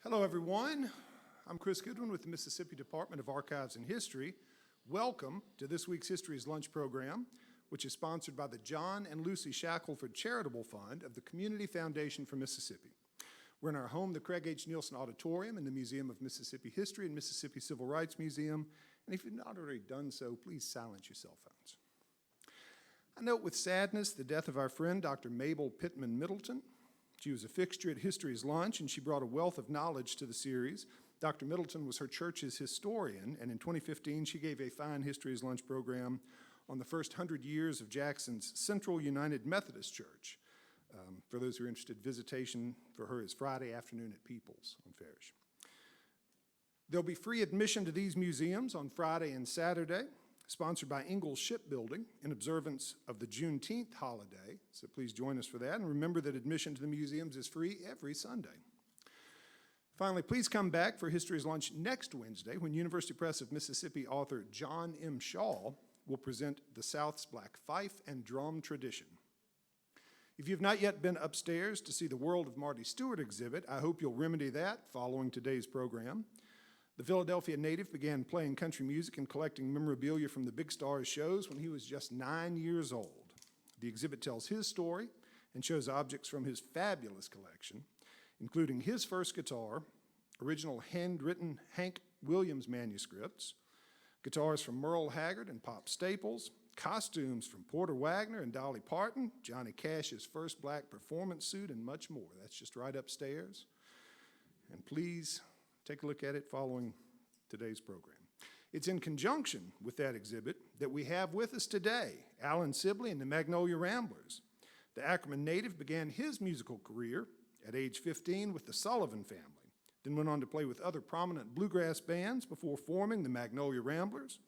Hello, everyone. I'm Chris Goodwin with the Mississippi Department of Archives and History. Welcome to this week's History's Lunch program, which is sponsored by the John and Lucy Shackelford Charitable Fund of the Community Foundation for Mississippi. We're in our home, the Craig H. Nielsen Auditorium in the Museum of Mississippi History and Mississippi Civil Rights Museum. And if you've not already done so, please silence your cell phones. I note with sadness the death of our friend, Dr. Mabel Pittman Middleton. She was a fixture at History's Lunch, and she brought a wealth of knowledge to the series. Dr. Middleton was her church's historian, and in 2015, she gave a fine History's Lunch program on the first 100 years of Jackson's Central United Methodist Church. For those who are interested, visitation for her is Friday afternoon at Peoples on Farish. There'll be free admission to these museums on Friday and Saturday, sponsored by Ingalls Shipbuilding in observance of the Juneteenth holiday. So please join us for that. And remember that admission to the museums is free every Sunday. Finally, please come back for History's Lunch next Wednesday when University Press of Mississippi author John M. Shaw will present the South's Black Fife and Drum Tradition. If you've not yet been upstairs to see the World of Marty Stuart exhibit, I hope you'll remedy that following today's program. The Philadelphia native began playing country music and collecting memorabilia from the Big Stars shows when he was just 9 years old. The exhibit tells his story and shows objects from his fabulous collection, including his first guitar, original handwritten Hank Williams manuscripts, guitars from Merle, Haggard and Pop Staples, costumes from Porter Wagoner and Dolly Parton, Johnny Cash's first black performance suit, and much more. That's just right upstairs. And please take a look at it following today's program. It's in conjunction with that exhibit that we have with us today Alan Sibley and the Magnolia Ramblers. The Ackerman native began his musical career at age 15 with the Sullivan Family, then went on to play with other prominent bluegrass bands before forming the Magnolia Ramblers.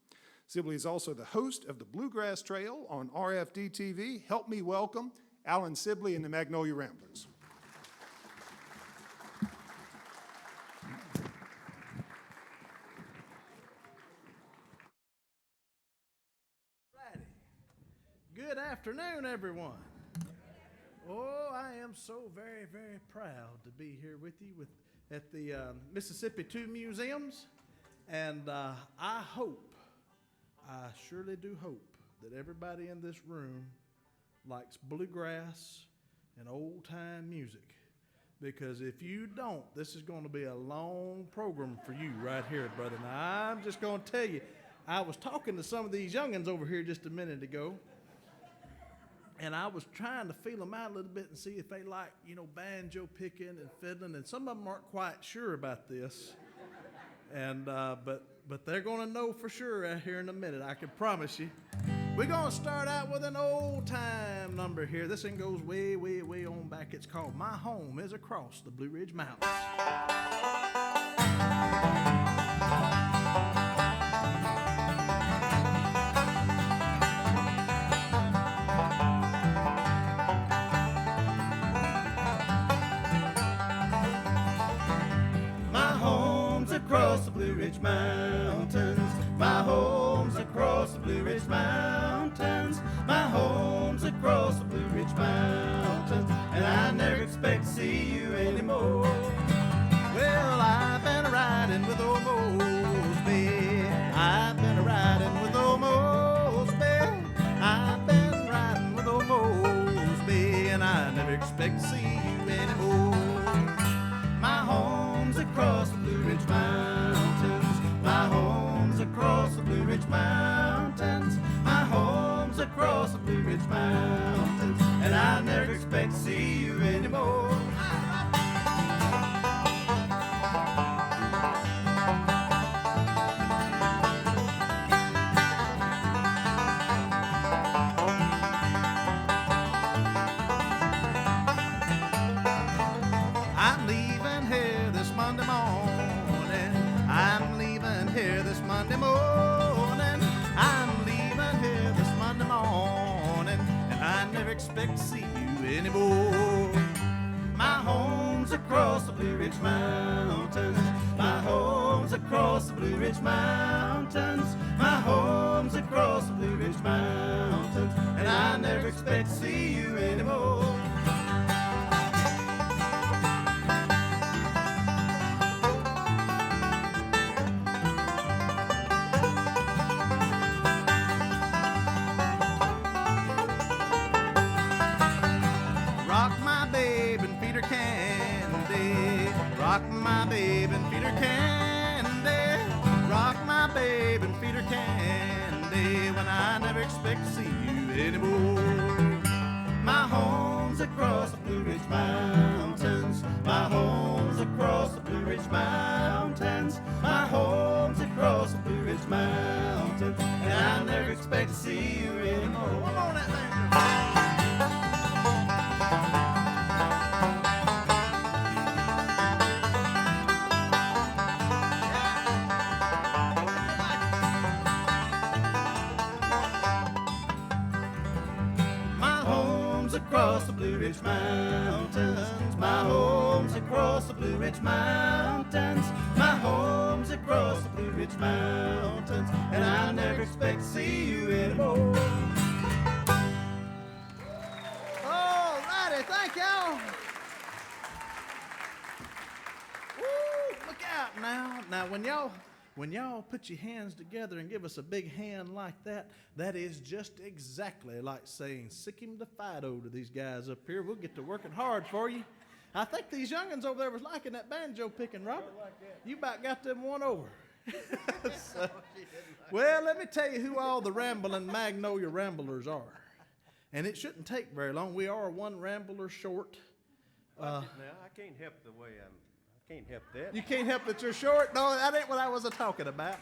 Sibley is also the host of the Bluegrass Trail on RFD-TV. Help me welcome Alan Sibley and the Magnolia Ramblers. Good afternoon, everyone. Oh, I am so very, very proud to be here with you at the Mississippi 2 Museums. And I surely do hope that everybody in this room likes bluegrass and old-time music. Because if you don't, this is going to be a long program for you right here, brother. Now, I'm just going to tell you, I was talking to some of these youngins over here just a minute ago. And I was trying to feel them out a little bit and see if they like, banjo picking and fiddling. And some of them aren't quite sure about this. And but they're going to know for sure out here in a minute, I can promise you. We're going to start out with an old-time number here. This one goes way, way, way on back. It's called My Home is Across the Blue Ridge Mountains. Across the Blue Ridge Mountains, my home's across the Blue Ridge Mountains, my home's across the Blue Ridge Mountains, and I never expect to see you anymore. Well, I've been riding with old Mosby, I've been riding with old Mosby, I've been riding with old Mosby, and I never expect to see you anymore. My home's across the Blue Ridge Mountains, my home's across the Blue Ridge Mountains, my home's across the Blue Ridge Mountains, and I never expect to see you anymore. Monday morning, I'm leaving here this Monday morning, and I never expect to see you anymore. My home's across the Blue Ridge Mountains, my home's across the Blue Ridge Mountains, my home's across the Blue Ridge Mountains, and I never expect to see you anymore. my babe and feed her candy. Rock my babe and feed her candy when I never expect to see you anymore. My home's across the Blue Ridge Mountains. My home's across the Blue Ridge Mountains. My home's across the Blue Ridge Mountains, and I never expect to see you anymore. One more on that thing. Across the Blue Ridge Mountains. My home's across the Blue Ridge Mountains. My home's across the Blue Ridge Mountains, and I never expect to see you anymore. All righty, thank y'all. Woo, look out now. Now, when y'all put your hands together and give us a big hand like that, that is just exactly like saying sick him to Fido to these guys up here. We'll get to working hard for you. I think these young'uns over there was liking that banjo picking, Robert. You about got them one over. So, well, let me tell you who all the rambling Magnolia Ramblers are. And it shouldn't take very long. We are one rambler short. Now, I can't help the way I can't help that. You can't help that you're short? No, that ain't what I was talking about.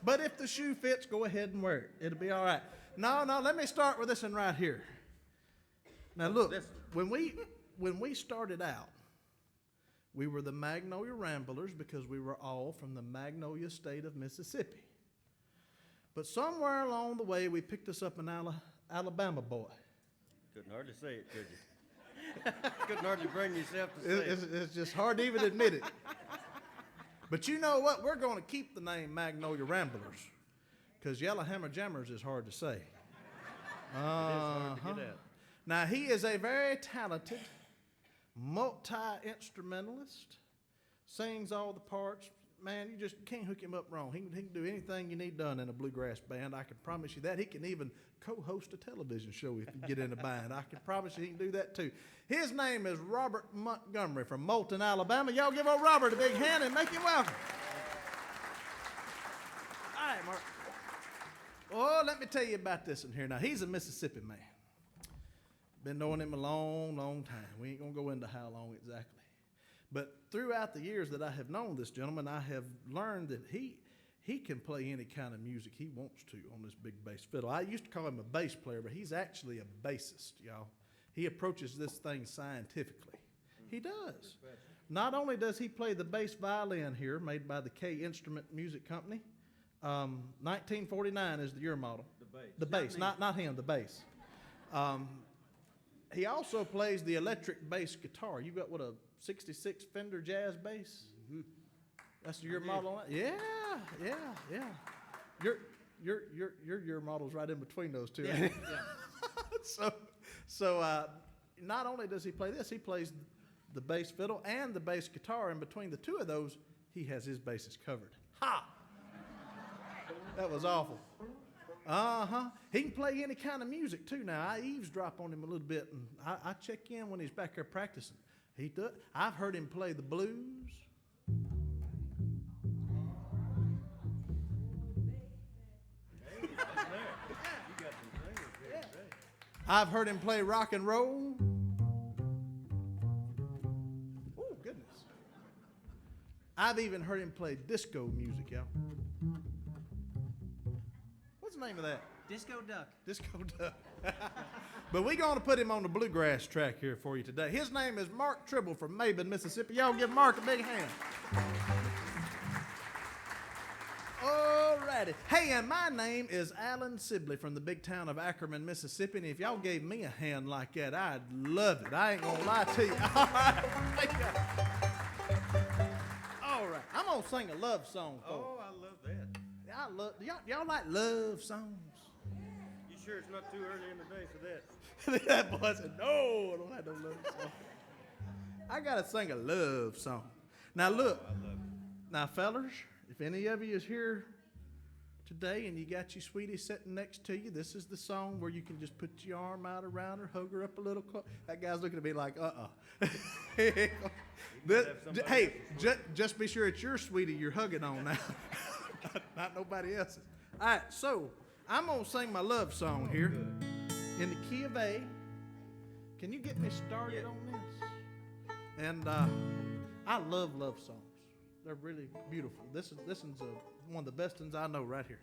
But if the shoe fits, go ahead and wear it. It'll be all right. No, let me start with this one right here. Now look, when we started out, we were the Magnolia Ramblers because we were all from the Magnolia state of Mississippi. But somewhere along the way, we picked us up an Alabama boy. Couldn't hardly say it, could you? Couldn't hardly bring yourself to say it. It's just hard to even admit it. But you know what? We're going to keep the name Magnolia Ramblers because Yellowhammer Jammers is hard to say. It is hard to get out. Now, he is a very talented multi-instrumentalist, sings all the parts. Man, you just can't hook him up wrong. He can do anything you need done in a bluegrass band. I can promise you that. He can even co-host a television show if you get in a band. I can promise you he can do that too. His name is Robert Montgomery from Moulton, Alabama. Y'all give old Robert a big hand and make him welcome. All right, Mark. Oh, let me tell you about this one here. Now, he's a Mississippi man. Been knowing him a long, long time. We ain't going to go into how long exactly. But throughout the years that I have known this gentleman, I have learned that he can play any kind of music he wants to on this big bass fiddle. I used to call him a bass player, but he's actually a bassist, y'all. He approaches this thing scientifically. He does. Not only does he play the bass violin here, made by the K Instrument Music Company. 1949 is the year model. The bass, not him, the bass. He also plays the electric bass guitar. You got what, a 66 Fender Jazz bass? Mm-hmm. That's your model? Yeah. Your model's right in between those two. Yeah. So not only does he play this, he plays the bass fiddle and the bass guitar. And between the two of those, he has his bases covered. Ha! That was awful. He can play any kind of music too. Now I eavesdrop on him a little bit, and I check in when he's back there practicing. I've heard him play the blues. I've heard him play rock and roll. Oh, goodness. I've even heard him play disco music, y'all. What's the name of that? Disco Duck. Disco Duck. But we're going to put him on the bluegrass track here for you today. His name is Mark Tribble from Maben, Mississippi. Y'all give Mark a big hand. All righty. Hey, and my name is Alan Sibley from the big town of Ackerman, Mississippi. And if y'all gave me a hand like that, I'd love it. I ain't going to lie to you. All right. Thank you. All right. I'm going to sing a love song for you. Oh, I love that. Y'all like love songs? You sure it's not too early in the day for that? That boy said, no, I don't have no love song. I got to sing a love song. Now, look. I love it. Now, fellers, if any of you is here today and you got your sweetie sitting next to you, this is the song where you can just put your arm out around her, hug her up a little close. That guy's looking at me like, Hey, just be sure it's your sweetie you're hugging on now, not nobody else's. All right, so I'm going to sing my love song here in the key of A. Can you get me started on this? And I love songs. They're really beautiful. This one's one of the best ones I know right here.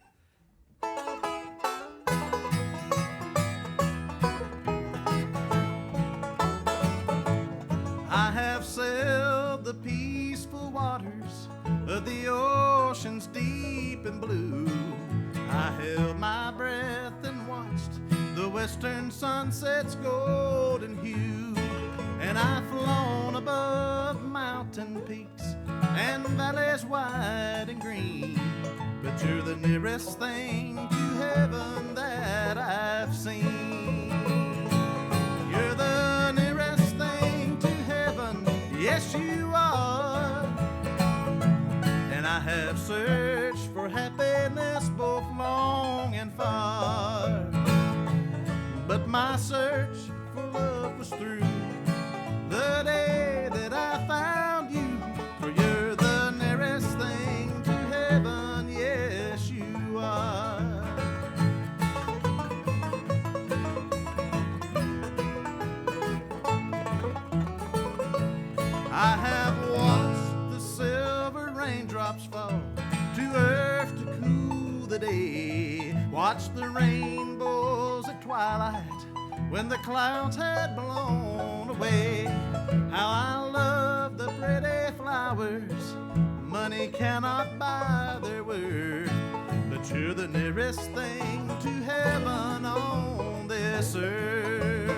I have sailed the peaceful waters of the oceans deep and blue. I held my breath and watched the western sunset's golden hue. And I've flown above mountain peaks and valleys wide and green. But you're the nearest thing to heaven that I've seen. You're the nearest thing to heaven, yes you are. And I have searched for happiness both long and far. But my search for love was through the day that I found you. For you're the nearest thing to heaven, yes you are. I have watched the silver raindrops fall to earth to cool the day. Watched the rainbows at twilight when the clouds had blown away. How I love the pretty flowers, money cannot buy their worth. But you're the nearest thing to heaven on this earth.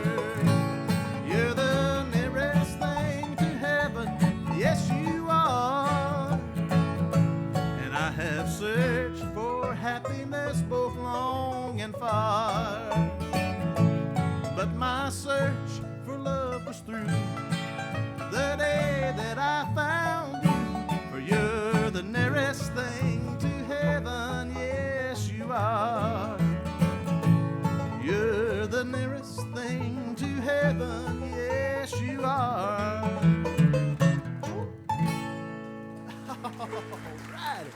You're the nearest thing to heaven, yes you are. And I have searched for happiness both long and far. But my search for love was through the day that I found you. For you're the nearest thing to heaven, yes you are. You're the nearest thing to heaven, yes you are. Alrighty.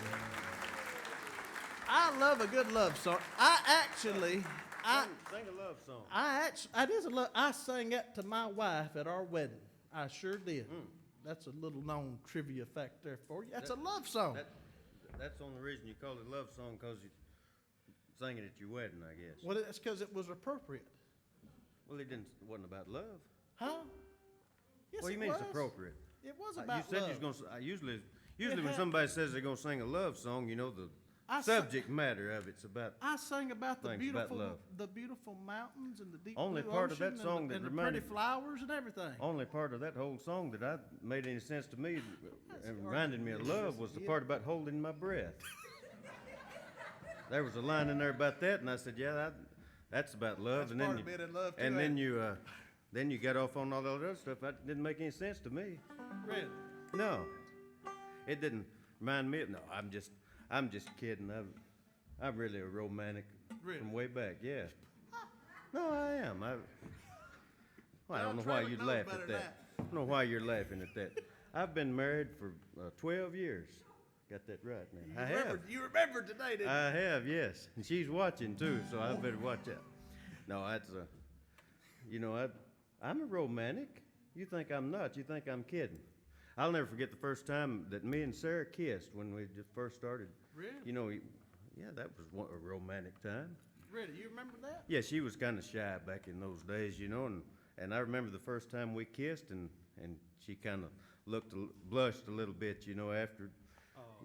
I love a good love song. Sing a love song. I sang that to my wife at our wedding. I sure did. That's a little known trivia fact there for you. That's a love song. That's the only reason you call it a love song, because you sang it at your wedding, I guess. Well, that's because it was appropriate. Well, it wasn't about love. Huh? Yes, What do you mean it's appropriate? It was about You said love. you was going to. Usually when somebody says they're going to sing a love song, you know the subject matter of it's about. I sang about the things about love. beautiful mountains and the deep Only blue part of ocean that song that and the reminded- pretty flowers and everything. Only part of that whole song that I made any sense to me and reminded me of love was the part about holding my breath. There was a line in there about that, and I said, "Yeah, that's about love." That's and part then of being in love, too, and then ain't you got off on all that other stuff. That didn't make any sense to me. Really? No, it didn't remind me. No, I'm just kidding. I'm really a romantic Really? from way back. Yeah. No, I am. I don't know why Trevor you'd knows laugh better at than that. I don't know why you're laughing at that. I've been married for 12 years. Got that right now. I have. You remembered today, didn't you? I have, yes. And she's watching too, so I better watch out. No, that's I'm a romantic. You think I'm not. You think I'm kidding. I'll never forget the first time that me and Sarah kissed when we just first started. Really? You know, yeah, that was a romantic time. Really? You remember that? Yeah, she was kind of shy back in those days, you know, and I remember the first time we kissed, and she kind of blushed a little bit, you know, after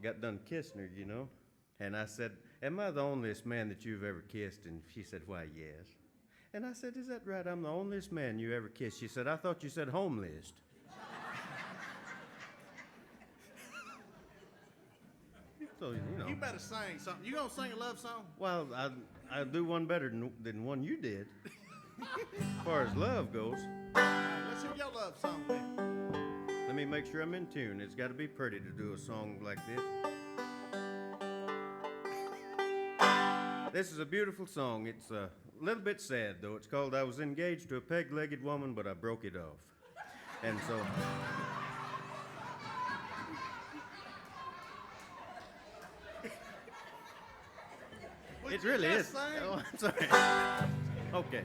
got done kissing her, you know. And I said, "Am I the onlyest man that you've ever kissed?" And she said, "Why, yes." And I said, "Is that right? I'm the onlyest man you ever kissed." She said, "I thought you said home list." So, you know. You better sing something. You gonna sing a love song? Well, I'll do one better than one you did. As far as love goes. Let's hear your love song, man. Let me make sure I'm in tune. It's got to be pretty to do a song like this. This is a beautiful song. It's a little bit sad, though. It's called I Was Engaged to a Peg-Legged Woman, but I Broke It Off. And so... It really is. Oh, I'm sorry. Okay.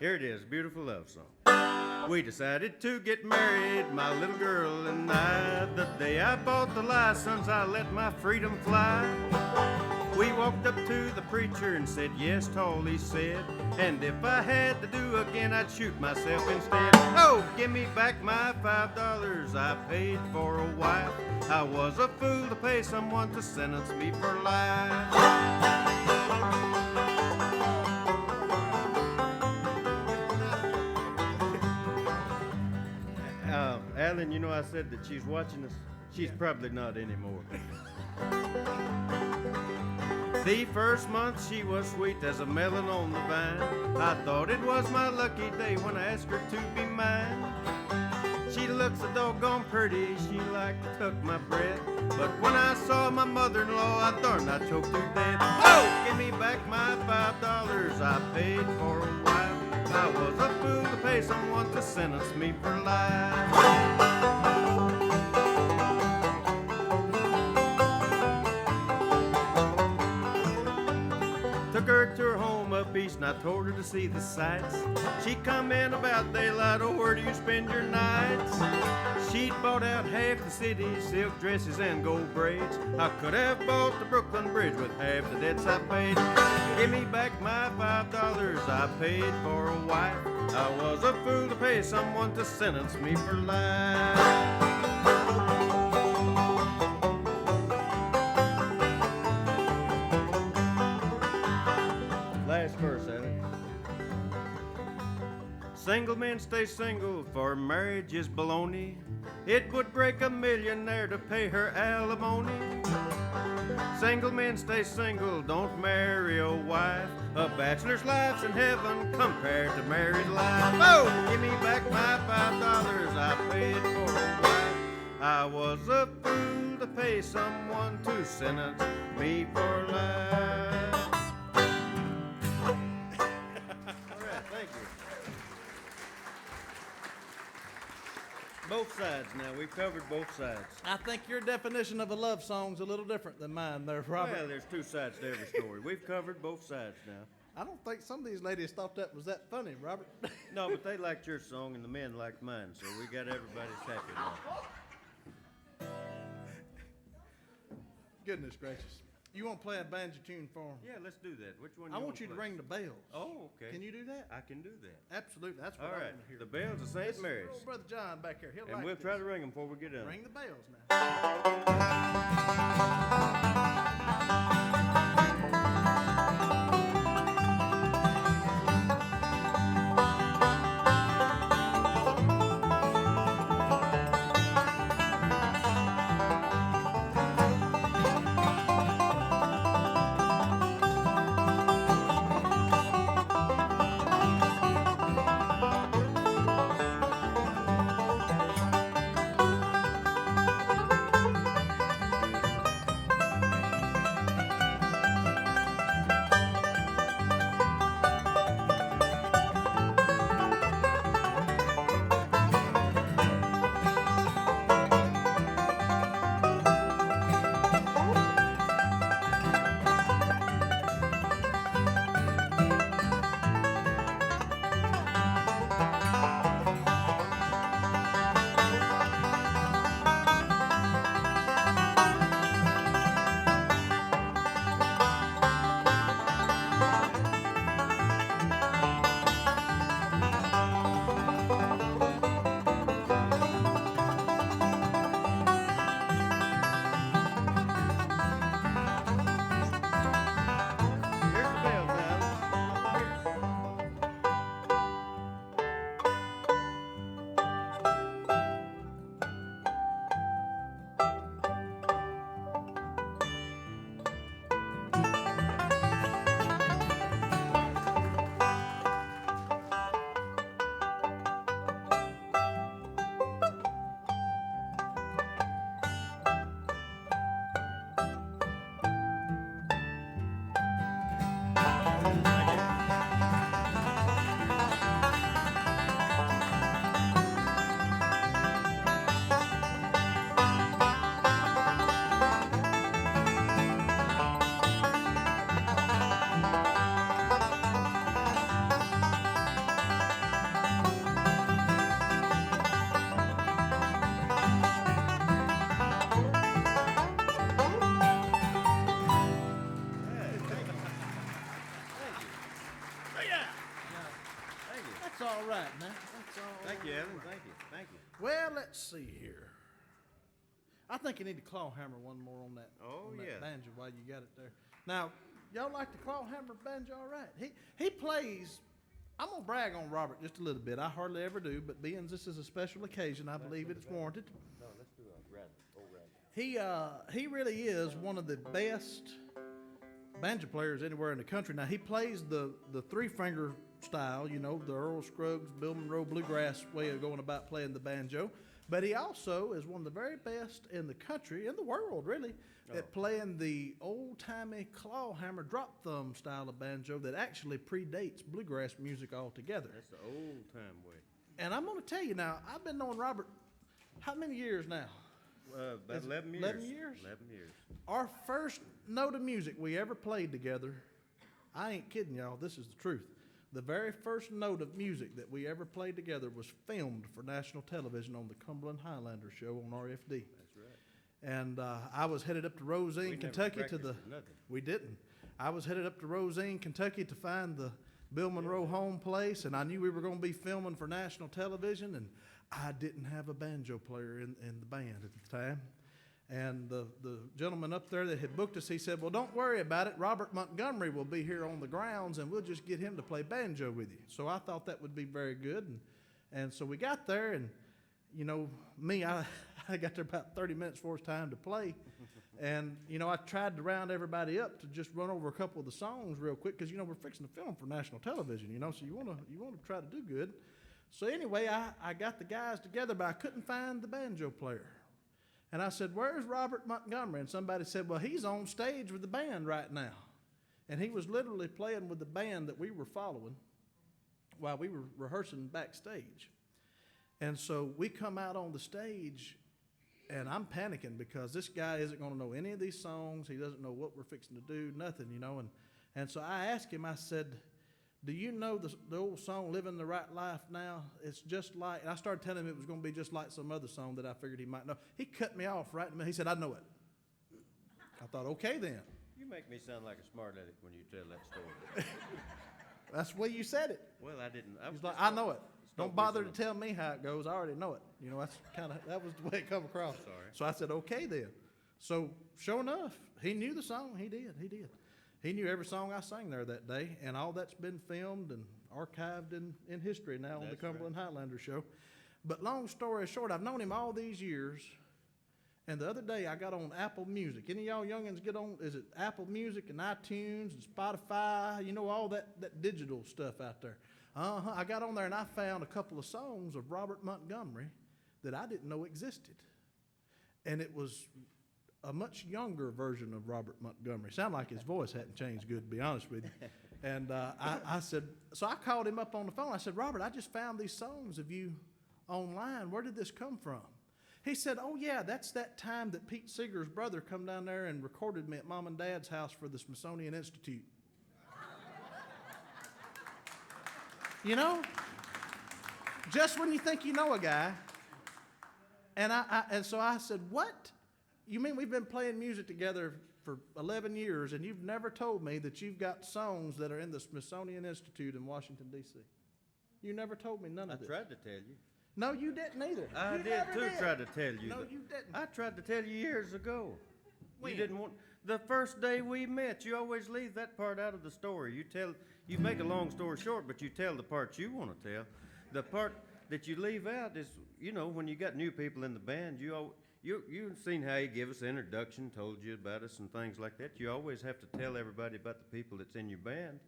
Here it is, beautiful love song. We decided to get married, my little girl and I. The day I bought the license, I let my freedom fly. We walked up to the preacher and said yes to all he said. And if I had to do again, I'd shoot myself instead. Oh, give me back my $5 I paid for a wife. I was a fool to pay someone to sentence me for life. Alan, you know I said that she's watching us. She's probably not anymore. The first month she was sweet as a melon on the vine. I thought it was my lucky day when I asked her to be mine. She looks so doggone pretty, she like to tuck my breath. But when I saw my mother-in-law, I darn I choked to death. Oh, give me back my $5 I paid for a wife. I was a fool to pay someone to sentence me for life. Took her to her home up east and I told her to see the sights. She come in about daylight, oh, where do you spend your nights? She'd bought out half the city, silk dresses and gold braids. I could have bought the Brooklyn Bridge with half the debts I paid. Give me back my $5 I paid for a wife. I was a fool to pay someone to sentence me for life. Last verse, Alan. Single men stay single, for marriage is baloney. It would break a millionaire to pay her alimony. Single men stay single, don't marry a wife. A bachelor's life's in heaven compared to married life. Oh, give me back my $5 I paid for a wife. I was a fool to pay someone to sentence me for life. Both sides now. We've covered both sides. I think your definition of a love song's a little different than mine there, Robert. Well, there's two sides to every story. We've covered both sides now. I don't think some of these ladies thought that was that funny, Robert. No, but they liked your song and the men liked mine, so we got everybody's happy now. Goodness gracious. You want to play a banjo tune for them? Yeah, let's do that. Which one? I want you to ring the bells. Oh, okay. Can you do that? I can do that. Absolutely. That's what All I right. want to hear. The bells of St. Mary's. Oh, Brother John back here. He'll And like we'll this. try to ring them before we get done. Ring the bells now. That's all right, man. That's all Thank you, right. Alan. Thank you. Thank you. Well, let's see here. I think you need to claw hammer one more on that, Oh, on that yeah. banjo while you got it there. Now, y'all like the claw hammer banjo all right? He plays, I'm going to brag on Robert just a little bit. I hardly ever do, but being this is a special occasion, I believe it's warranted. No, let's do a rad. He really is one of the best banjo players anywhere in the country. Now, he plays the three-finger style, you know, the Earl Scruggs, Bill Monroe bluegrass way of going about playing the banjo. But he also is one of the very best in the country, in the world, really, at playing the old-timey claw-hammer drop-thumb style of banjo that actually predates bluegrass music altogether. That's the old time way. And I'm going to tell you now, I've been knowing Robert, how many years now? About 11 years. 11 years? 11 years. Our first note of music we ever played together, I ain't kidding y'all, this is the truth. The very first note of music that we ever played together was filmed for national television on the Cumberland Highlander show on RFD. That's right. And I was headed up to Rosine, We never Kentucky to the. practiced or nothing. We didn't. I was headed up to Rosine, Kentucky to find the Bill Monroe home place, and I knew we were going to be filming for national television, and I didn't have a banjo player in the band at the time. And the gentleman up there that had booked us, he said, well, don't worry about it. Robert Montgomery will be here on the grounds, and we'll just get him to play banjo with you. So I thought that would be very good. And so we got there, and, you know, me, I got there about 30 minutes before it's time to play. And, you know, I tried to round everybody up to just run over a couple of the songs real quick because, you know, we're fixing to film for national television, you know, so you want to try to do good. So anyway, I got the guys together, but I couldn't find the banjo player. And I said, where's Robert Montgomery? And somebody said, well, he's on stage with the band right now. And he was literally playing with the band that we were following while we were rehearsing backstage. And so we come out on the stage, and I'm panicking because this guy isn't going to know any of these songs. He doesn't know what we're fixing to do, nothing, you know. And so I asked him, I said, do you know the old song, Living the Right Life Now? It's just like, and I started telling him it was going to be just like some other song that I figured he might know. He cut me off right in the middle. He said, I know it. I thought, okay then. You make me sound like a smart aleck when you tell that story. That's the way you said it. Well, I didn't. He's like, I know it. Don't bother to tell me how it goes. I already know it. You know, that was the way it come across. Sorry. So I said, okay then. So sure enough, he knew the song. He did. He knew every song I sang there that day, and all that's been filmed and archived in history now on the That's Cumberland Highlander show. But long story short, I've known him all these years, and the other day I got on Apple Music. Any of y'all youngins get on, is it Apple Music and iTunes and Spotify, you know, all that digital stuff out there. I got on there and I found a couple of songs of Robert Montgomery that I didn't know existed. And it was a much younger version of Robert Montgomery. Sounded like his voice hadn't changed good, to be honest with you. And I said, so I called him up on the phone. I said, Robert, I just found these songs of you online. Where did this come from? He said, oh, yeah, that's that time that Pete Seeger's brother come down there and recorded me at Mom and Dad's house for the Smithsonian Institute. You know, just when you think you know a guy. And so I said, what? You mean we've been playing music together for 11 years and you've never told me that you've got songs that are in the Smithsonian Institute in Washington, D.C.? You never told me none of this. I tried to tell you. No, you didn't either. I You did never too. did. Try to tell you. No, that. you didn't. I tried to tell you years ago. When? You didn't want. The first day we met, you always leave that part out of the story. You make a long story short, but you tell the parts you want to tell. The part that you leave out is, you know, when you got new people in the band, you've seen how he gave us an introduction, told you about us and things like that. You always have to tell everybody about the people that's in your band.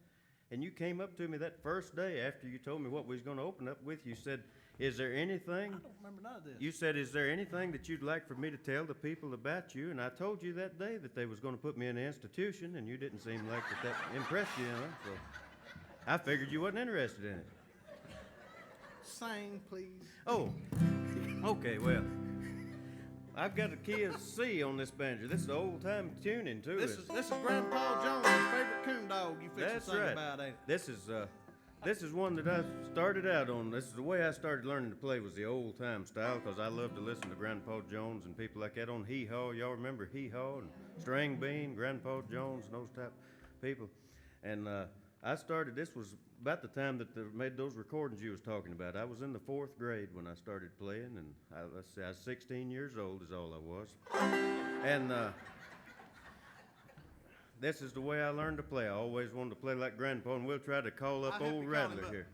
And you came up to me that first day after you told me what we was going to open up with. You said, is there anything? I don't remember none of this. You said, is there anything that you'd like for me to tell the people about you? And I told you that day that they was going to put me in an institution, and you didn't seem like that impressed you, you know. So I figured you wasn't interested in it. Sing, please. Oh, okay, well, I've got a key of C on this banjo. This is old-time tuning, too. This is Grandpa Jones' favorite coon dog you fix to That's sing right. about, ain't it? This is one that I started out on. This is the way I started learning to play was the old-time style because I love to listen to Grandpa Jones and people like that on hee-haw. Y'all remember hee-haw and string bean, Grandpa Jones and those type of people. And I started, this was about the time that they made those recordings you was talking about. I was in the 4th grade when I started playing, and let's see, I was 16 years old is all I was. And this is the way I learned to play. I always wanted to play like Grandpa, and we'll try to call up old Rattler here.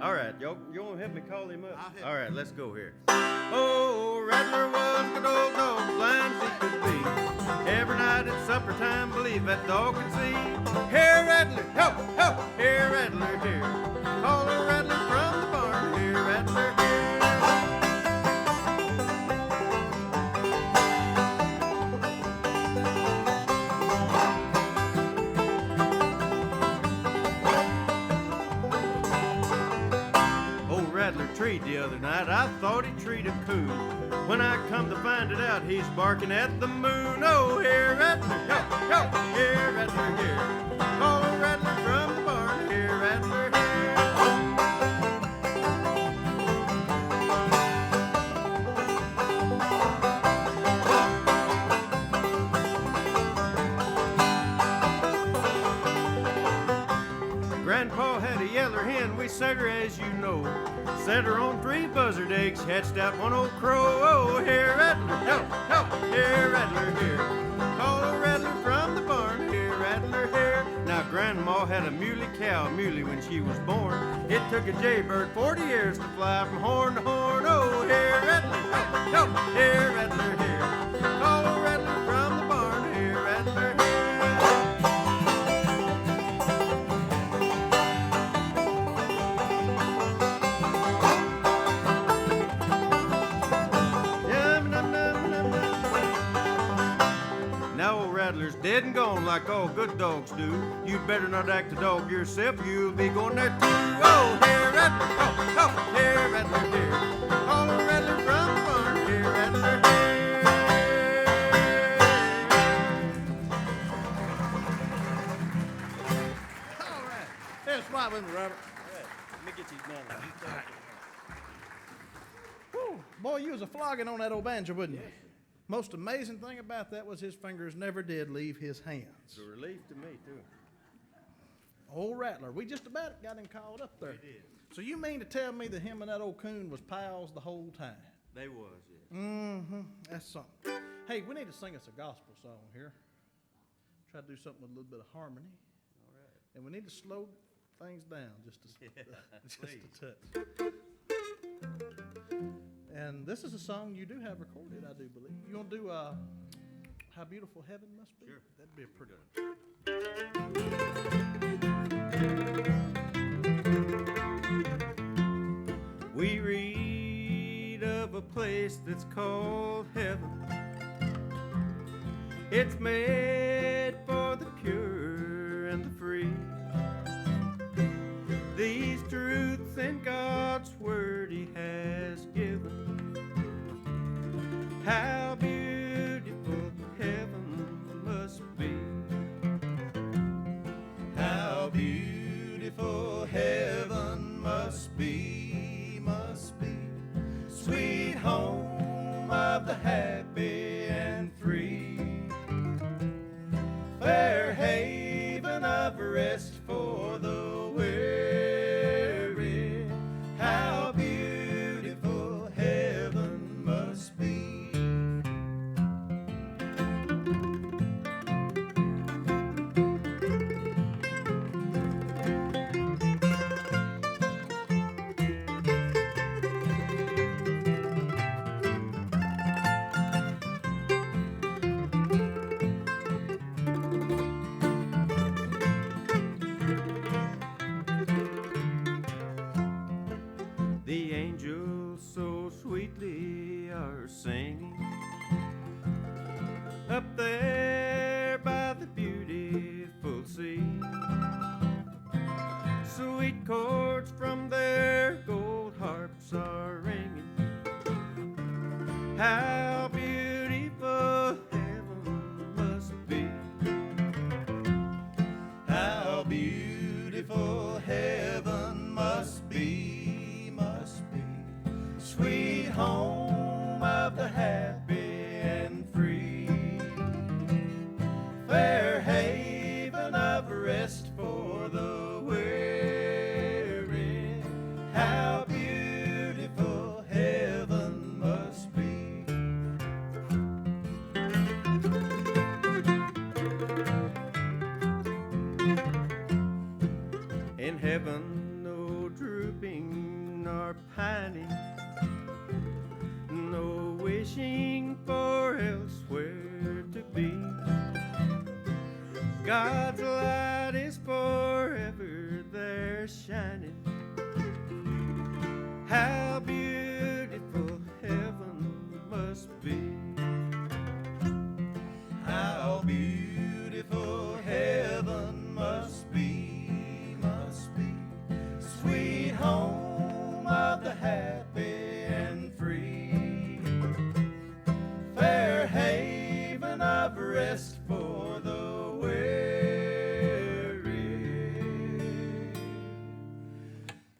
All right, you want to help me call him up? All right, let's go here. Oh, Rattler was a good old dog, blind as he could be. Every night at supper time, believe that dog could see. Here, Rattler, help, help, here, Rattler, here. Call a Rattler from the barn, here, Rattler, here. Rattler treed the other night, I thought he treed a coon. When I come to find it out, he's barking at the moon. Oh, here, Rattler, help, help, here, Rattler, here. Call a Rattler from the barn, here, Rattler, here. Grandpa had a yeller hen, we set her as you know. Set her on 3 buzzard eggs, hatched out 1 old crow. Oh, here, Rattler, help, help, here, Rattler, here. Call a Rattler from the barn, here, Rattler, here. Now, Grandma had a muley cow, muley when she was born. It took a jaybird 40 years to fly from horn to horn. Oh, here, Rattler, help, help, here, Rattler, here. Call a Rattler from the barn, here, Rattler, here. Rattler's dead and gone like all good dogs do. You'd better not act a dog yourself, you'll be going there too. Oh, here, Rattler, help, help, here, Rattler, here. Call a Rattler from the barn, here, Rattler, here. All right. There's right with me, Robert. All right, let me get these mandolins. Whew. Boy, you was a flogging on that old banjo, wouldn't you? Yes. Most amazing thing about that was his fingers never did leave his hands. It's a relief to me, too. Old Rattler, we just about got him called up there. We did. So you mean to tell me that him and that old coon was pals the whole time? They was, yeah. Mm-hmm. That's something. Hey, we need to sing us a gospel song here. Try to do something with a little bit of harmony. All right. And we need to slow things down just a touch. And this is a song you do have recorded, I do believe. You want to do How Beautiful Heaven Must Be? Sure. That'd be a pretty one. We read of a place that's called heaven. It's made for the pure and the free. These truths in God's word he has given. How beautiful heaven must be. How beautiful heaven must be, must be. Sweet home of the happy and free. Fair haven of rest for the weary. How beautiful heaven must be. The angels so sweetly are singing up there by the beautiful sea. Sweet chords from their gold harps are ringing. How beautiful heaven must be. How beautiful heaven must be, must be. Sweet home of the happy and free. Fair haven of rest for in heaven, no drooping nor pining, no wishing for elsewhere to be. God's light is forever there shining. How beautiful heaven must be. How beautiful heaven must be, sweet home of the happy and free, fair haven of rest for the weary.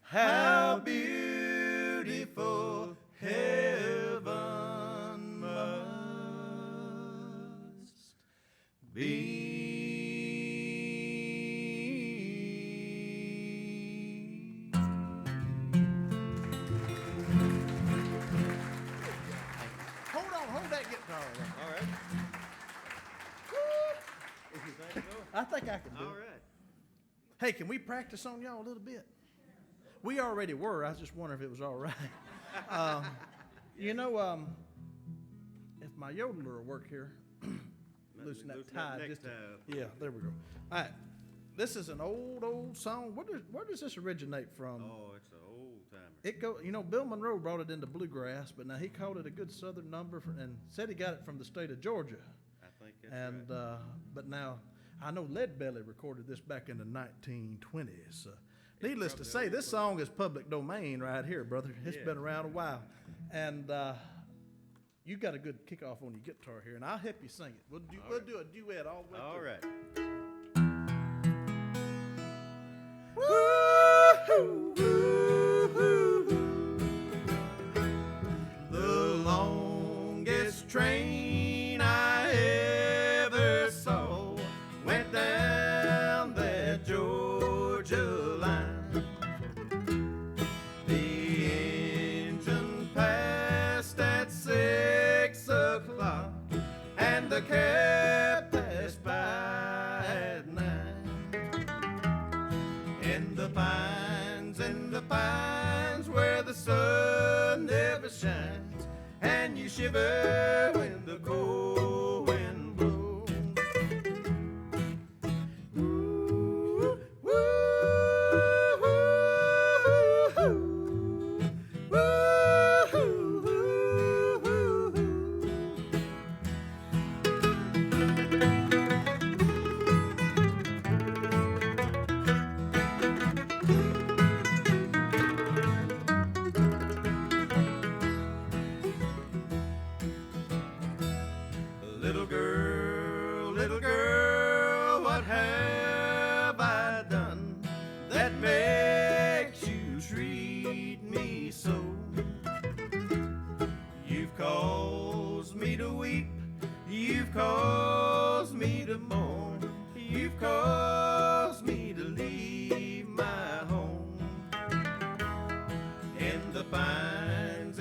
How beautiful heaven must be. Hold that guitar. All right. I think I can do All it. right. Hey, can we practice on y'all a little bit? We already were. I was just wondering if it was all right. You know, if my yodeler will work here, loosen that tie. next Just time. yeah, there we go. All right. This is an old song. Where does this originate from? Oh, it's an old timer. It go. You know, Bill Monroe brought it into bluegrass, but now he called it a good Southern number and said he got it from the state of Georgia. I think that's And right. but now I know Leadbelly recorded this back in the 1920s. Needless to say, this song is public domain right here, brother. It's been around a while, and you got a good kickoff on your guitar here, and I'll help you sing it. We'll do a duet all the way All through. right. The longest train I ever saw went down that Georgia line. The engine passed at 6 o'clock, and the cab passed by at 9. In the pines where the sun never shines, and you shiver when the cold wind blows. Ooh, woo, little girl, what have I done that makes you treat me so? You've caused me to weep, you've caused me to mourn, you've caused me to leave my home. In the pines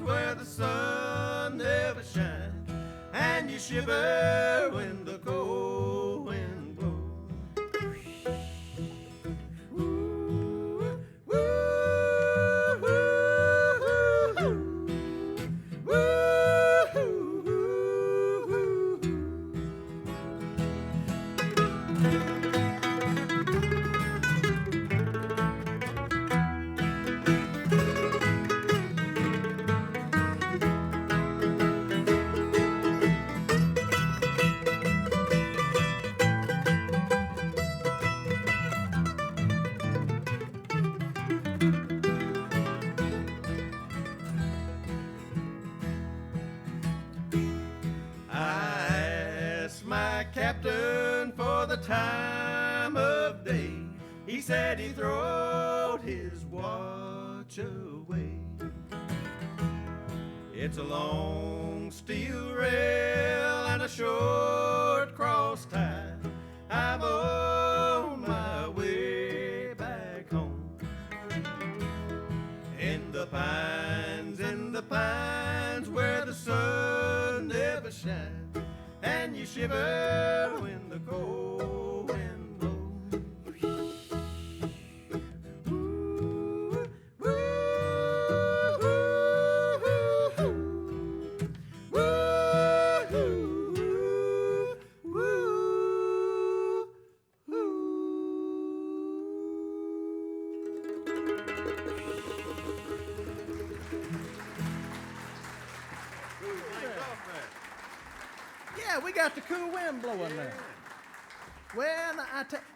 where the sun never shines, and you shiver when the cold wind blows. Ooh, woo, captain for the time of day. He said he throwed his watch away. It's a long steel rail and a short cross tie. I'm on my way back home. In the pines where the sun never shines, and you shiver when the cold wind blows. got the cool wind blowing there. Well,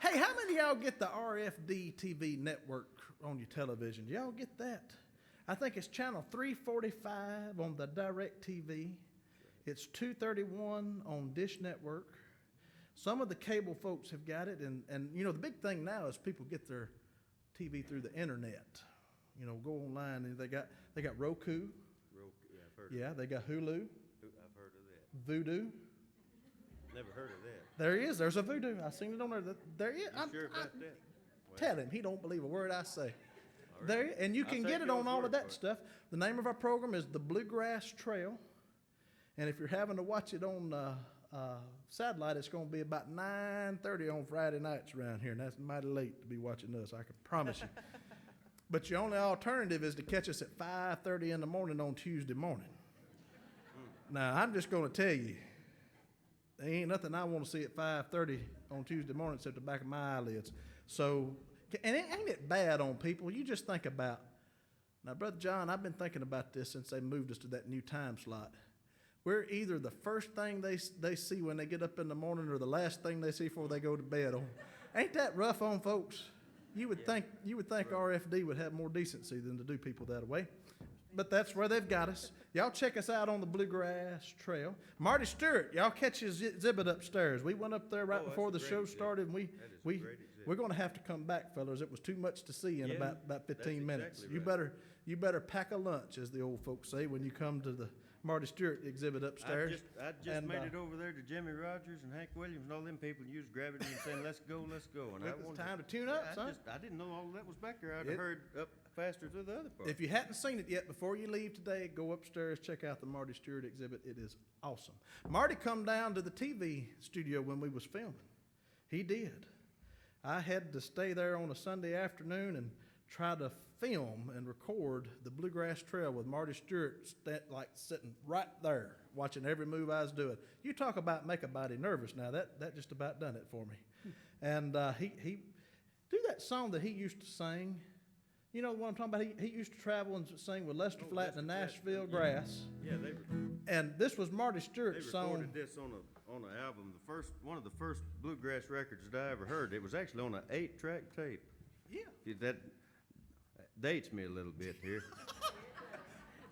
hey, how many of y'all get the RFD-TV network on your television? Do y'all get that? I think it's channel 345 on the Direct TV. It's 231 on Dish Network. Some of the cable folks have got it, and you know, the big thing now is people get their TV through the internet. You know, go online and they got Roku. Roku, yeah, I've heard Yeah, they got Hulu. of it. I've heard of that. Voodoo. Never heard of that. There he is. There's a Voodoo. I seen it on there. There he is. You sure about that? Tell him he don't believe a word I say. There, and you I'll can take get it y'all's on all word of that for it. stuff. The name of our program is the Bluegrass Trail, and if you're having to watch it on satellite, it's going to be about 9:30 on Friday nights around here, and that's mighty late to be watching us. I can promise you. But your only alternative is to catch us at 5:30 in the morning on Tuesday morning. Now I'm just going to tell you, there ain't nothing I want to see at 5:30 on Tuesday morning except the back of my eyelids. So, and ain't it bad on people? You just think about, now, Brother John, I've been thinking about this since they moved us to that new time slot. We're either the first thing they see when they get up in the morning or the last thing they see before they go to bed. Ain't that rough on folks? You would think RFD would have more decency than to do people that way. But that's where they've got us. Y'all check us out on the Bluegrass Trail. Marty Stuart, y'all catch his exhibit upstairs. We went up there right Oh, before the that's a show great exhibit. started, and That is a great exhibit. we're going to have to come back, fellas. It was too much to see in Yeah, about 15 that's minutes. exactly right. You better pack a lunch, as the old folks say, when you come to the Marty Stuart exhibit upstairs. I just And, made it over there to Jimmy Rogers and Hank Williams and all them people. You was grabbing me and saying, "Let's go, let's go." And It was time to tune up, son. I didn't know all that was back there. I'd It- have heard up faster to the other part. If you hadn't seen it yet, before you leave today, go upstairs, check out the Marty Stuart exhibit. It is awesome. Marty come down to the TV studio when we was filming. He did. I had to stay there on a Sunday afternoon and try to film and record the Bluegrass Trail with Marty Stuart sitting right there watching every move I was doing. You talk about make a body nervous now. That just about done it for me. And he do that song that he used to sing. You know what I'm talking about? He used to travel and sing with Lester Flatt and the Lester Flatt, Nashville Grass. Yeah, And this was Marty they Stewart's song. recorded this on an album. One of the first bluegrass records that I ever heard. It was actually on an 8-track tape. Yeah. That dates me a little bit here.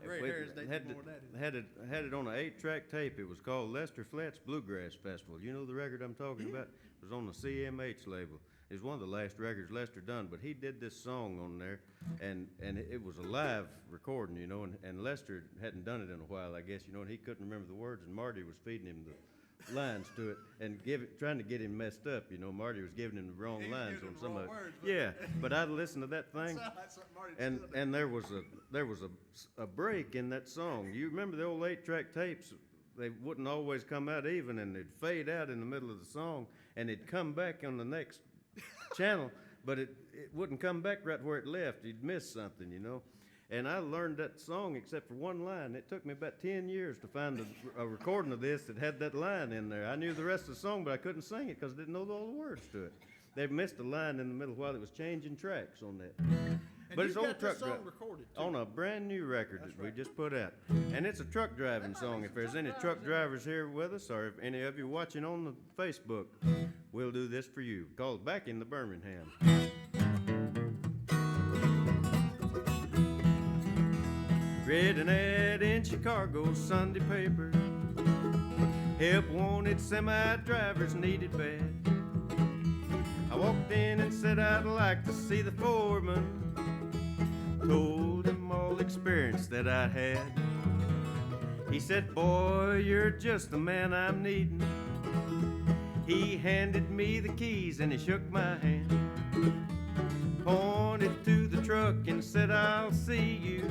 Gray hairs date had, you more than that. had it on an 8-track tape. It was called Lester Flatt's Bluegrass Festival. You know the record I'm talking about? It was on the CMH label. It was one of the last records Lester done, but he did this song on there, and it was a live recording, you know, and Lester hadn't done it in a while, I guess, you know, and he couldn't remember the words, and Marty was feeding him the lines to it and trying to get him messed up, you know. Marty was giving him the wrong lines on some of it. Yeah, but I'd listen to that thing, and there was a break in that song. You remember the old 8-track tapes? They wouldn't always come out even, and they'd fade out in the middle of the song, and it'd come back on the next channel, but it wouldn't come back right where it left. You'd miss something, you know. And I learned that song except for one line. It took me about 10 years to find a recording of this that had that line in there. I knew the rest of the song, but I couldn't sing it because I didn't know all the words to it. They missed a line in the middle while it was changing tracks on that. But it's on a truck song recorded too. on a brand new record that we just put out. And it's a truck driving song. If there's any truck drivers here with us, or if any of you watching on the Facebook, we'll do this for you. Called Back in the Birmingham. Read an ad in Chicago's Sunday paper. Help wanted semi-drivers needed bad. I walked in and said I'd like to see the foreman. Told him all the experience that I had. He said, "Boy, you're just the man I'm needing." He handed me the keys and he shook my hand. Pointed to the truck and said, "I'll see you.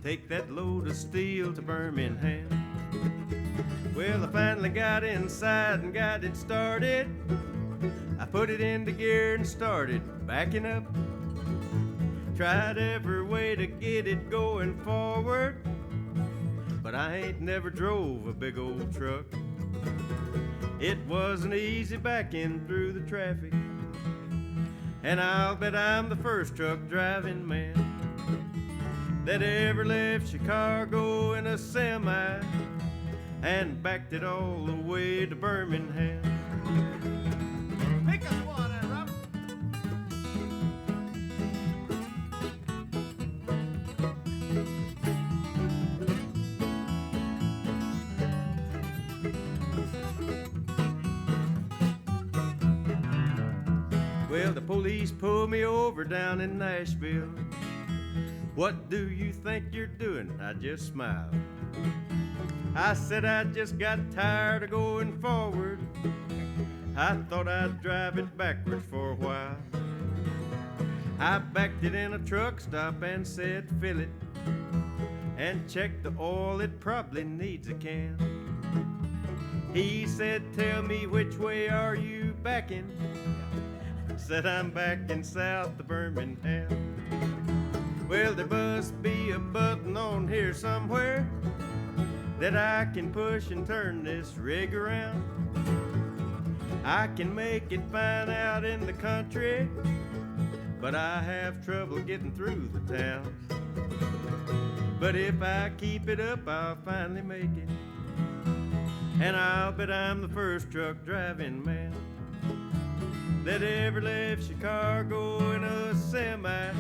Take that load of steel to Birmingham." Well, I finally got inside and got it started. I put it into gear and started backing up. Tried every way to get it going forward, but I ain't never drove a big old truck. It wasn't easy backing through the traffic, and I'll bet I'm the first truck driving man that ever left Chicago in a semi and backed it all the way to Birmingham. Pick us one, Robert. Well, the police pulled me over down in Nashville. What do you think you're doing? I just smiled. I said I just got tired of going forward. I thought I'd drive it backwards for a while. I backed it in a truck stop and said fill it, and checked the oil, it probably needs a can. He said, tell me which way are you backing? Said I'm backing south to Birmingham. Well, there must be a button on here somewhere that I can push and turn this rig around. I can make it fine out in the country, but I have trouble getting through the towns. But if I keep it up, I'll finally make it, and I'll bet I'm the first truck driving man that ever left Chicago in a semi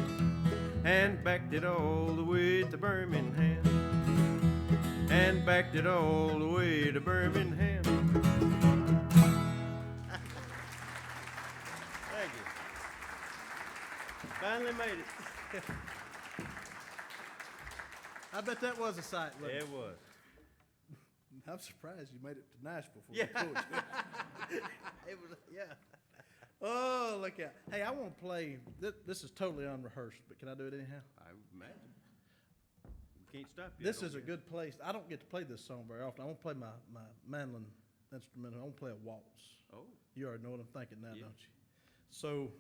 and backed it all the way to Birmingham. And backed it all the way to Birmingham. Thank you. Finally made it. I bet that was a sight, wasn't Yeah, it? it was. I'm surprised you made it to Nashville for Yeah. the It was, yeah. Oh, look out. Hey, I want to play, this is totally unrehearsed, but can I do it anyhow? I imagine. We can't stop you. This don't is a we? good place. I don't get to play this song very often. I want to play my mandolin instrument. I want to play a waltz. Oh. You already know what I'm thinking now, Yeah. don't you? So,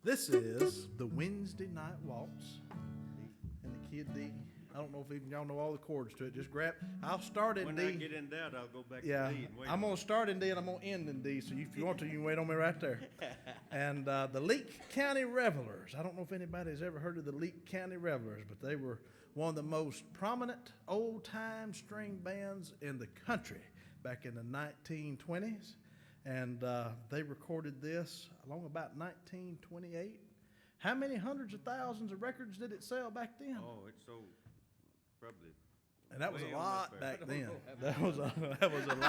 this is the Wednesday Night Waltz. And the kid D, I don't know if even y'all know all the chords to it. Just grab, I'll start in When D. I get in doubt, I'll go back Yeah, to D and wait. I'm gonna start in D and I'm gonna end in D. So if you want to, you can wait on me right there. And the Leake County Revelers. I don't know if anybody's ever heard of the Leake County Revelers, but they were one of the most prominent old-time string bands in the country back in the 1920s. And they recorded this along about 1928. How many hundreds of thousands of records did it sell back then? Oh, it's so probably. And that was way a on lot up back there. then. That was a lot. There wasn't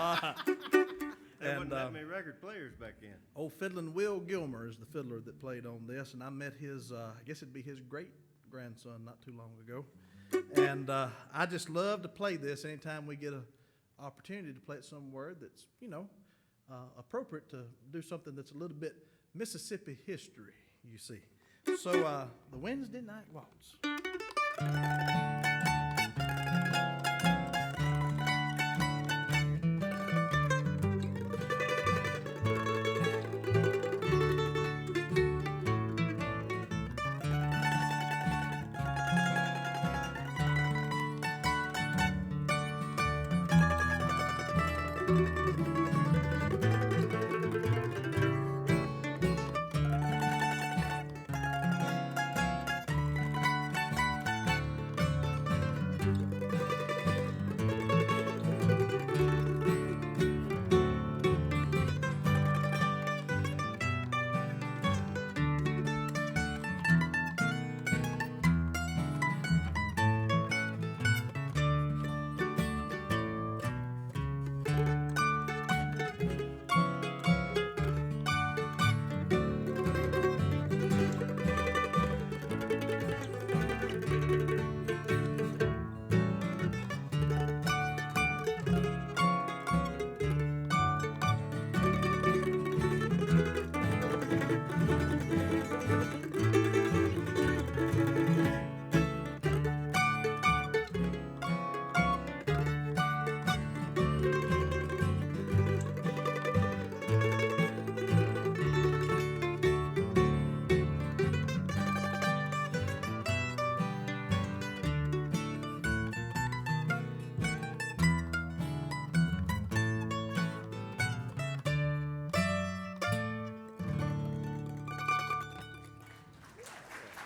And, that many record players back then. Old fiddling Will Gilmer is the fiddler that played on this, and I met his, I guess it'd be his great-grandson not too long ago. And I just love to play this anytime we get an opportunity to play it somewhere that's, appropriate to do something that's a little bit Mississippi history, you see. So, the Wednesday Night Waltz.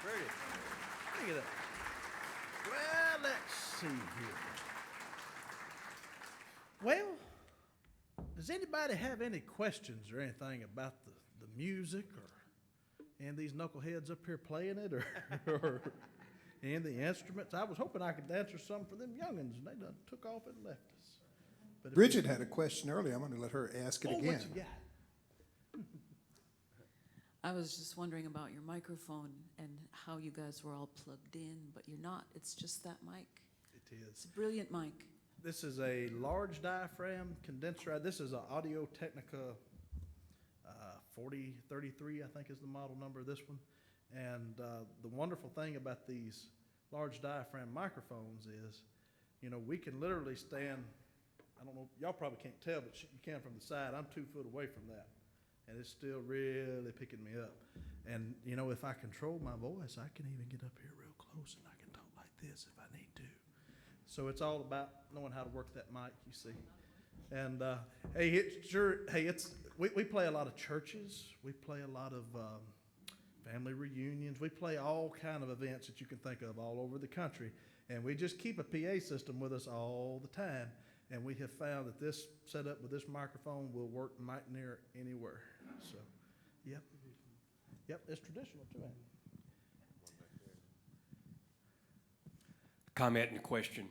Look at that. Well, let's see here. Well, Does anybody have any questions or anything about the music or and these knuckleheads up here playing it or and the instruments? I was hoping I could answer some for them youngins, and they done took off and left us. But if Bridget had a question earlier. I'm going to let her ask it oh, again. what you got? I was just wondering about your microphone and how you guys were all plugged in, but you're not. It's just that mic. It It's is. a brilliant mic. This is a large diaphragm condenser. This is an Audio Technica 4033, I think is the model number of this one. And the wonderful thing about these large diaphragm microphones is, you know, we can literally stand, I don't know, y'all probably can't tell, but you can from the side. I'm 2 foot away from that. And it's still really picking me up. And, you know, if I control my voice, I can even get up here real close and I can talk like this if I need to. So it's all about knowing how to work that mic, you see. And, we play a lot of churches. We play a lot of family reunions. We play all kind of events that you can think of all over the country. And we just keep a PA system with us all the time. And we have found that this setup with this microphone will work mighty near anywhere. So, yep. Yep, it's traditional too, ain't it? Comment and question.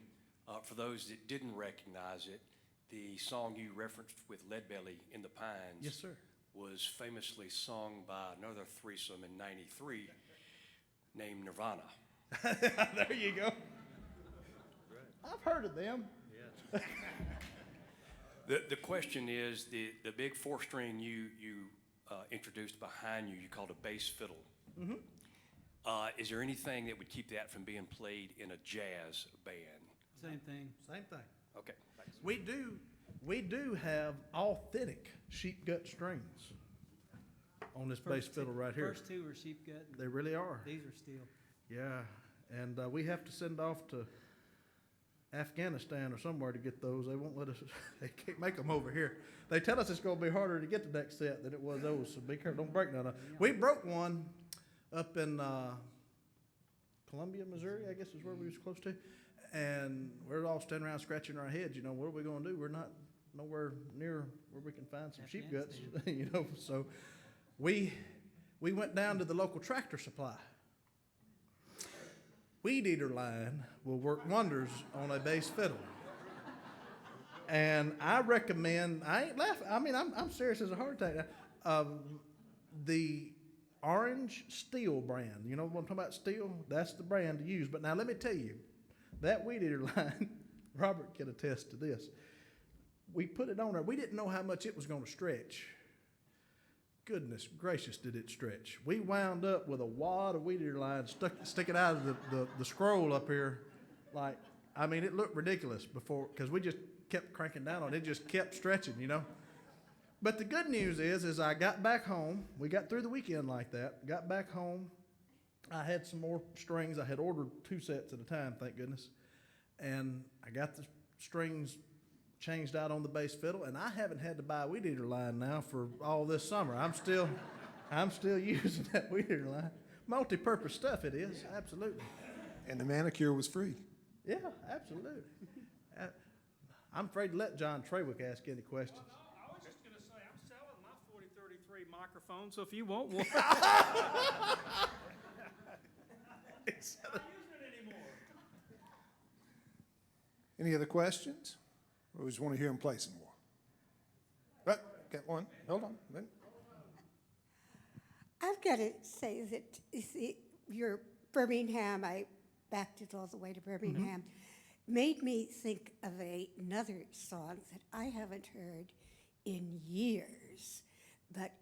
For those that didn't recognize it, the song you referenced with Leadbelly in the Pines Yes, sir. was famously sung by another threesome in '93 named Nirvana. There you go. I've heard of them. The question is, the big 4-string you introduced behind you called a bass fiddle. Mm-hmm. Is there anything that would keep that from being played in a jazz band? Same thing. Same thing. Okay, thanks. We do have authentic sheep gut strings on this bass fiddle right here. First two were sheep gut. They really are. These are steel. Yeah, and we have to send off to Afghanistan or somewhere to get those. They won't let us. They can't make them over here. They tell us it's going to be harder to get the next set than it was those. So be careful. Don't break none of them. We broke one up in Columbia, Missouri, I guess is where we was close to, and we're all standing around scratching our heads. You know, what are we going to do? We're not nowhere near where we can find some sheep guts. You know, so we went down to the local Tractor Supply. Weed eater line will work wonders on a bass fiddle. And I recommend, I ain't laughing, I mean, I'm serious as a heart attack. The Orange Steel brand, you know what I'm talking about, Steel? That's the brand to use. But now let me tell you, that weed eater line, Robert can attest to this. We put it on there, we didn't know how much it was going to stretch. Goodness gracious, did it stretch. We wound up with a wad of weed eater line sticking out of the scroll up here. Like, I mean, it looked ridiculous before, because we just kept cranking down on it. It just kept stretching, you know. But the good news is I got back home. We got through the weekend like that. Got back home. I had some more strings. I had ordered 2 sets at a time, thank goodness. And I got the strings changed out on the bass fiddle, and I haven't had to buy a weed eater line now for all this summer. I'm still using that weed eater line. Multi-purpose stuff it is, absolutely. And the manicure was free. Yeah, absolutely. I'm afraid to let John Trawick ask any questions. I was just going to say, I'm selling my 4033 microphone, so if you want one. Not using it anymore. Any other questions? Or we just want to hear him play some more? Got one. Hold on. I've got to say that, you see, your Birmingham, I backed it all the way to Birmingham, made me think of another song that I haven't heard in years. But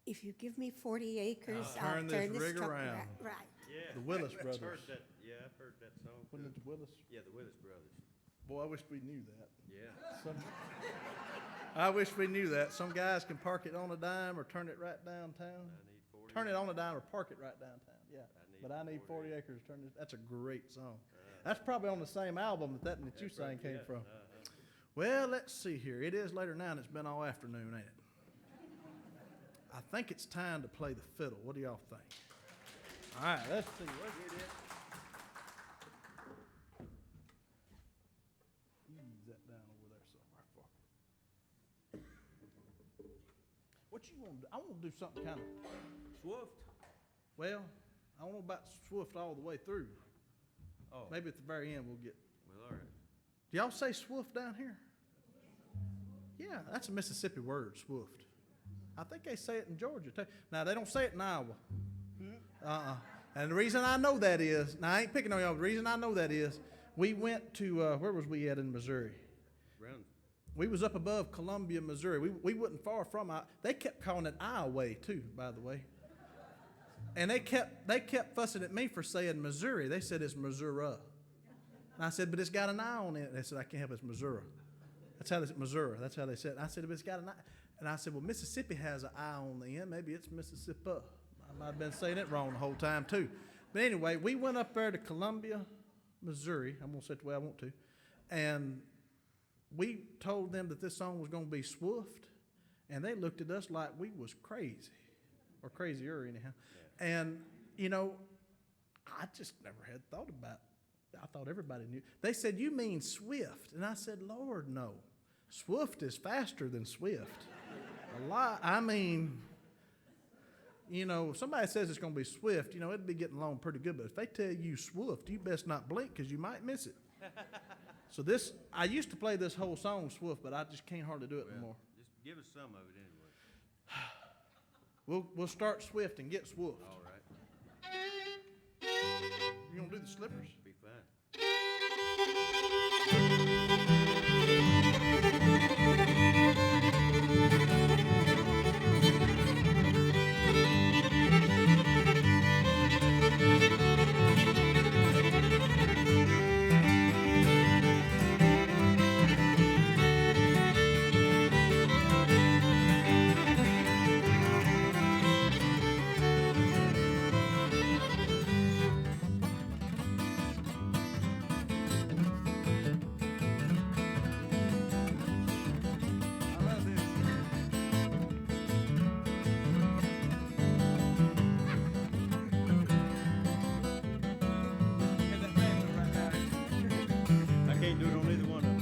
if you give me 40 acres, I'll turn turn this this rig truck around. Right. Yeah. The Willis I've brothers. heard that. Yeah, I've heard that song. Wasn't it the Willis? Yeah, the Willis brothers. Boy, I wish we knew that. Yeah. I wish we knew that. Some guys can park it on a dime or turn it right downtown. I need 40. Turn it on a dime or park it right downtown. Yeah. need But I need 40 40 acres to turn this. That's a great song. That's probably on the same album that you sang came from. Well, let's see here. It is later now and it's been all afternoon, ain't it? I think it's time to play the fiddle. What do y'all think? All right, let's see. Where's it? Ease that down over there somewhere for me. What you want to do? I want to do something kind of, Swift. well, I don't know about swift all the way through. Oh, Maybe at the very end we'll get. well, all right. Do y'all say swift down here? Yeah, that's a Mississippi word, swift. I think they say it in Georgia too. Now they don't say it in Iowa. And the reason I know that is, now I ain't picking on y'all, the reason I know that is, we went to, where was we at in Missouri? Round. We was up above Columbia, Missouri. We wasn't far from, they kept calling it Iowa too, by the way. And they kept fussing at me for saying Missouri. They said it's Missouri. And I said, but it's got an I on it. They said, I can't help it, it's Missouri. That's how they said Missouri. That's how they said it. And I said, but it's got an I. And I said, well, Mississippi has an I on the end. Maybe it's Mississippi. I might have been saying it wrong the whole time too. But anyway, we went up there to Columbia, Missouri. I'm going to say it the way I want to. And we told them that this song was going to be swift. And they looked at us like we was crazy. Or crazier anyhow. Yeah. And, you know, I just never had thought about it. I thought everybody knew. They said, you mean swift? And I said, Lord, no. Swift is faster than swift. A lot. I mean, you know, if somebody says it's going to be swift, you know, it'd be getting along pretty good. But if they tell you swift, you best not blink because you might miss it. So this, I used to play this whole song swift, but I just can't hardly do it anymore. Just give us some of it anyway. We'll start swift and get swift. All right. You gonna do the slippers? Be fine. I can't do it on either one of them.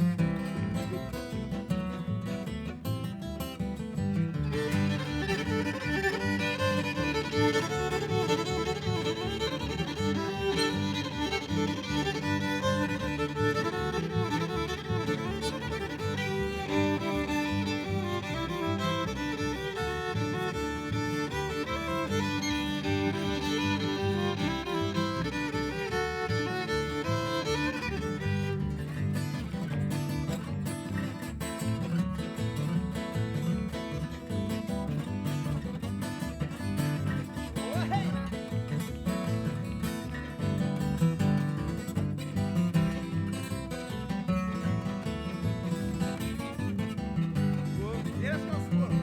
Yeah, let's go swift.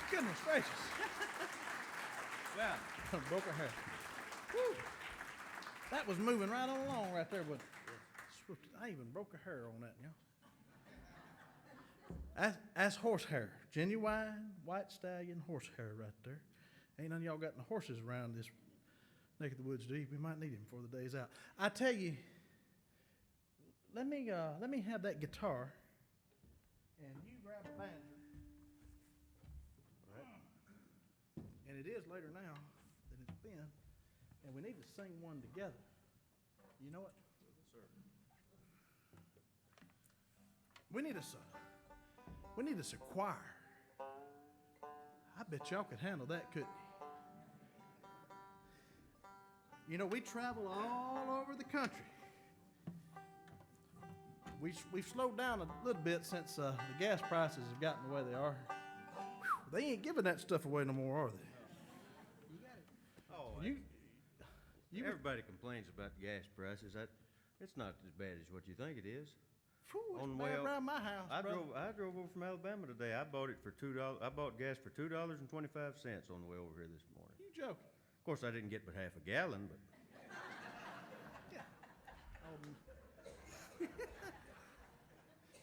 Goodness gracious. Wow. Broke her hair. Woo. That was moving right on along right there, but I even broke her hair on that, you know. That's horsehair. Genuine white stallion horsehair right there. Ain't none of y'all got no horses around this neck of the woods, do you? We might need him before the day's out. I tell you, let me have that guitar, and you grab a banjo. And it is later now than it's been, and we need to sing one together. You know it? Yes, sir. We need us a choir. I bet y'all could handle that, couldn't you? You know, we travel all over the country. We've slowed down a little bit since the gas prices have gotten the way they are. Whew, they ain't giving that stuff away no more, are they? Oh, You everybody complains about gas prices. It's not as bad as what you think it is. Whew, On it's the way bad out. around my house, I brother. drove over from Alabama today. I bought it for $2. I bought gas for $2.25 on the way over here this morning. You joking? Of course, I didn't get but half a gallon, but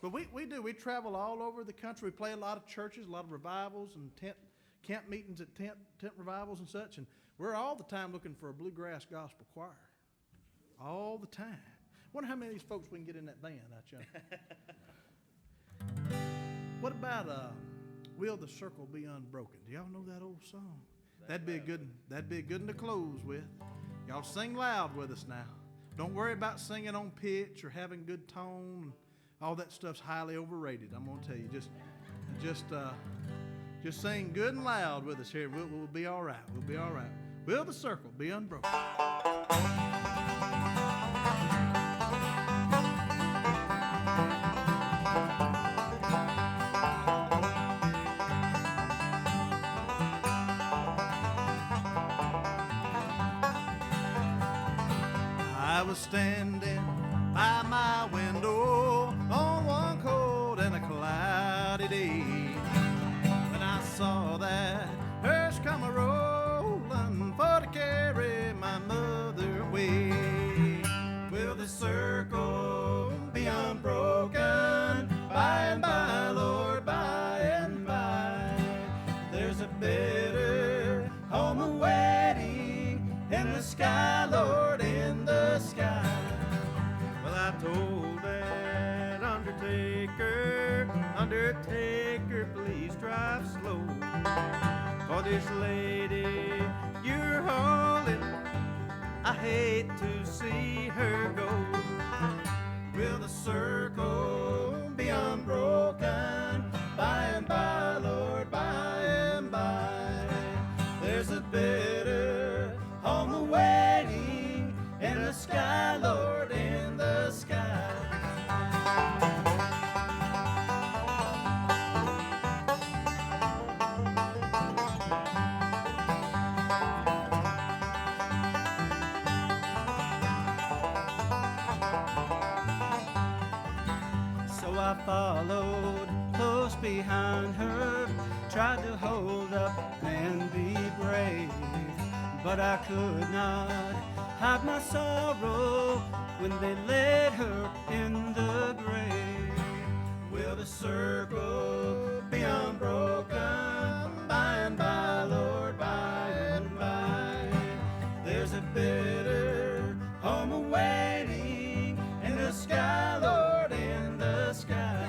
But we do. We travel all over the country. We play a lot of churches, a lot of revivals and camp meetings at tent revivals and such. And we're all the time looking for a bluegrass gospel choir. All the time. Wonder how many of these folks we can get in that band out there. What about Will the Circle Be Unbroken? Do y'all know that old song? That'd be a good one to close with. Y'all sing loud with us now. Don't worry about singing on pitch or having good tone. All that stuff's highly overrated. I'm gonna tell you, just sing good and loud with us here. We'll be all right. We'll be all right. Will the circle be unbroken? I was standing by my window on one cold and a cloudy day when I saw that hearse come a-rolling for to carry my mother away. Will the circle be unbroken by and by, Lord, by and by? There's a better home awaiting in the sky, Lord, in the sky. well, I told that undertaker, please drive slow. For this lady you're hauling, I hate to see her go. Will the circle be unbroken by and by, Lord, by and by? There's a better home awaiting in the sky, Lord, in the sky. So I followed close behind her, tried to hold up and be brave, but I could not hide my sorrow when they laid her in the grave. Will the circle be unbroken by and by, Lord, by and by? There's a better home awaiting in the sky, Lord, in the sky.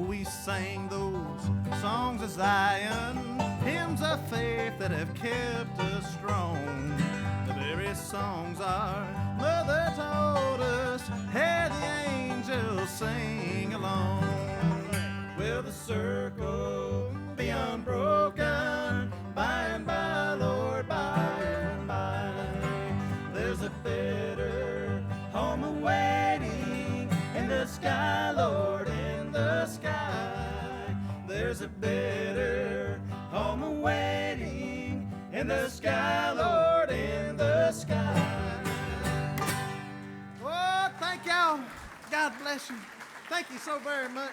We sang those songs of Zion, hymns of faith that have kept us strong. The very songs our mother taught us, had the angels sing along. Will the circle be unbroken by and by, Lord, by and by? There's a better home awaiting in the sky, Lord, in the sky. There's a better home awaiting in the sky, Lord, in the sky. Oh, thank y'all. God bless you. Thank you so very much.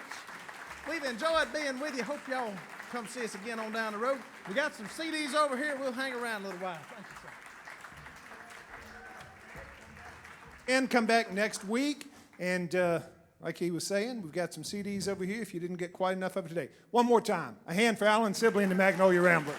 We've enjoyed being with you. Hope y'all come see us again on down the road. We got some CDs over here. We'll hang around a little while. Thank you, sir. And come back next week. And like he was saying, we've got some CDs over here if you didn't get quite enough of it today. One more time, a hand for Alan Sibley and the Magnolia Ramblers.